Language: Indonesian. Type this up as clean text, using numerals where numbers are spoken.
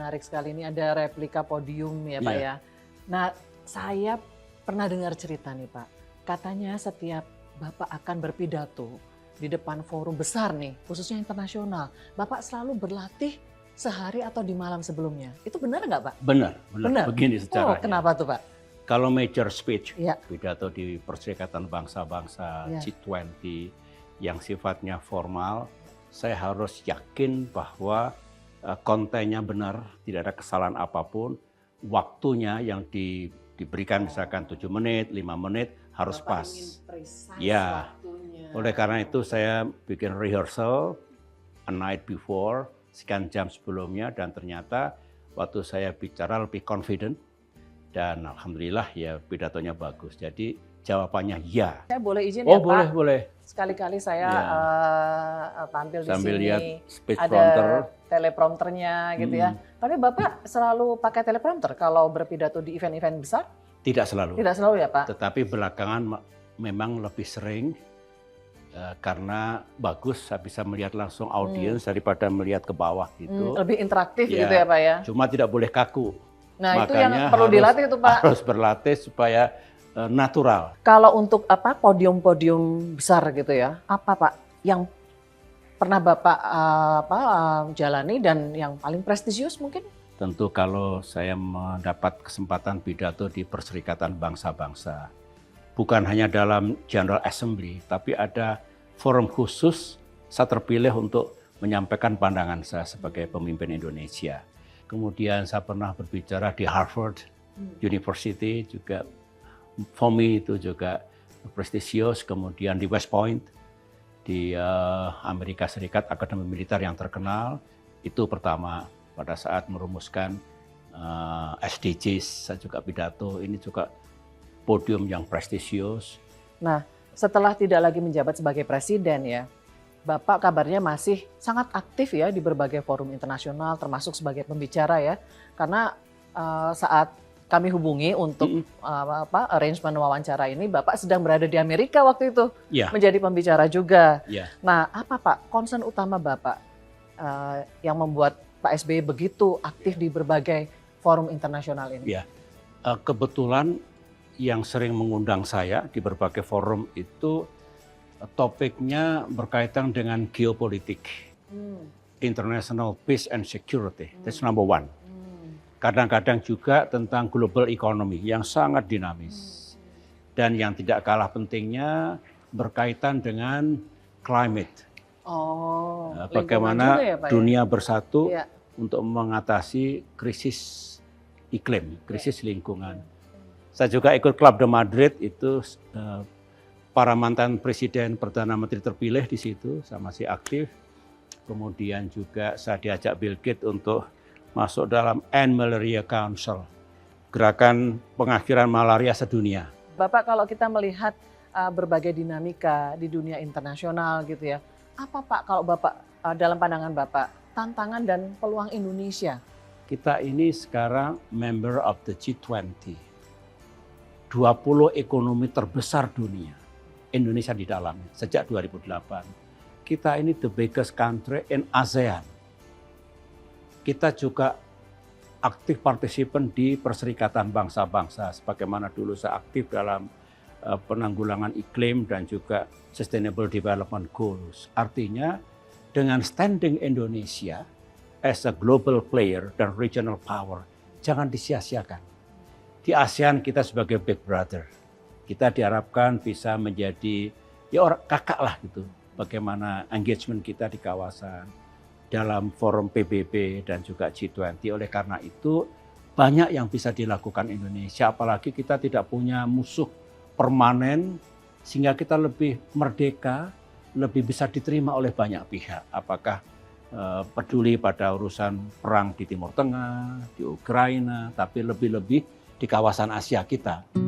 menarik sekali. Ini ada replika podium ya Pak ya. Nah, saya pernah dengar cerita nih Pak. Katanya setiap Bapak akan berpidato di depan forum besar nih, khususnya internasional, Bapak selalu berlatih sehari atau di malam sebelumnya. Itu benar nggak Pak? Benar. Begini secaranya. Kenapa tuh Pak? Kalau major speech, pidato di Perserikatan Bangsa-Bangsa G20 yang sifatnya formal, saya harus yakin bahwa kontennya benar, tidak ada kesalahan apapun, waktunya yang diberikan misalkan 7 menit, 5 menit harus pas. Ya, oleh karena itu saya bikin rehearsal a night before, sekian jam sebelumnya, dan ternyata waktu saya bicara lebih confident dan alhamdulillah ya pidatonya bagus. Jadi jawabannya ya. Saya boleh izin ya Pak? Boleh. Sekali-kali saya tampil di sambil sini. Lihat speech ada prompter. Teleprompternya gitu ya. Tapi Bapak selalu pakai teleprompter kalau berpidato di event-event besar? Tidak selalu. Tidak selalu ya Pak? Tetapi belakangan memang lebih sering karena bagus saya bisa melihat langsung audiens daripada melihat ke bawah gitu. Lebih interaktif gitu ya Pak ya? Cuma tidak boleh kaku. Nah makanya itu yang perlu dilatih itu Pak. Harus berlatih supaya natural. Kalau untuk podium-podium besar gitu ya, apa Pak yang pernah Bapak jalani dan yang paling prestisius mungkin? Tentu kalau saya mendapat kesempatan pidato di Perserikatan Bangsa-Bangsa, bukan hanya dalam General Assembly, tapi ada forum khusus saya terpilih untuk menyampaikan pandangan saya sebagai pemimpin Indonesia. Kemudian saya pernah berbicara di Harvard University juga. FOMI itu juga prestisius, kemudian di West Point, di Amerika Serikat, Akademi Militer yang terkenal, itu pertama pada saat merumuskan SDGs, saya juga pidato, ini juga podium yang prestisius. Nah, setelah tidak lagi menjabat sebagai presiden ya, Bapak kabarnya masih sangat aktif ya di berbagai forum internasional, termasuk sebagai pembicara ya, karena saat kami hubungi untuk arrangement wawancara ini, Bapak sedang berada di Amerika waktu itu, menjadi pembicara juga. Nah, apa Pak concern utama Bapak yang membuat Pak SBY begitu aktif di berbagai forum internasional ini? Kebetulan yang sering mengundang saya di berbagai forum itu topiknya berkaitan dengan geopolitik, international peace and security, that's number one. Kadang-kadang juga tentang global economy yang sangat dinamis. Dan yang tidak kalah pentingnya berkaitan dengan climate. Bagaimana ya, Pak, dunia bersatu untuk mengatasi krisis iklim, krisis lingkungan. Saya juga ikut Club de Madrid, itu para mantan presiden, perdana menteri terpilih di situ, saya masih aktif. Kemudian juga saya diajak Bill Gates untuk masuk dalam End Malaria Council, gerakan pengakhiran malaria sedunia. Bapak, kalau kita melihat berbagai dinamika di dunia internasional gitu ya, apa Pak kalau Bapak dalam pandangan Bapak tantangan dan peluang Indonesia? Kita ini sekarang member of the G20, 20 ekonomi terbesar dunia, Indonesia di dalamnya sejak 2008. Kita ini the biggest country in ASEAN. Kita juga aktif partisipan di Perserikatan Bangsa-Bangsa, sebagaimana dulu saya aktif dalam penanggulangan iklim dan juga Sustainable Development Goals. Artinya dengan standing Indonesia as a global player dan regional power, jangan disia-siakan. Di ASEAN kita sebagai big brother, kita diharapkan bisa menjadi orang kakak lah gitu, bagaimana engagement kita di kawasan, dalam forum PBB dan juga G20. Oleh karena itu banyak yang bisa dilakukan Indonesia, apalagi kita tidak punya musuh permanen, sehingga kita lebih merdeka, lebih bisa diterima oleh banyak pihak. Apakah peduli pada urusan perang di Timur Tengah, di Ukraina, tapi lebih-lebih di kawasan Asia kita.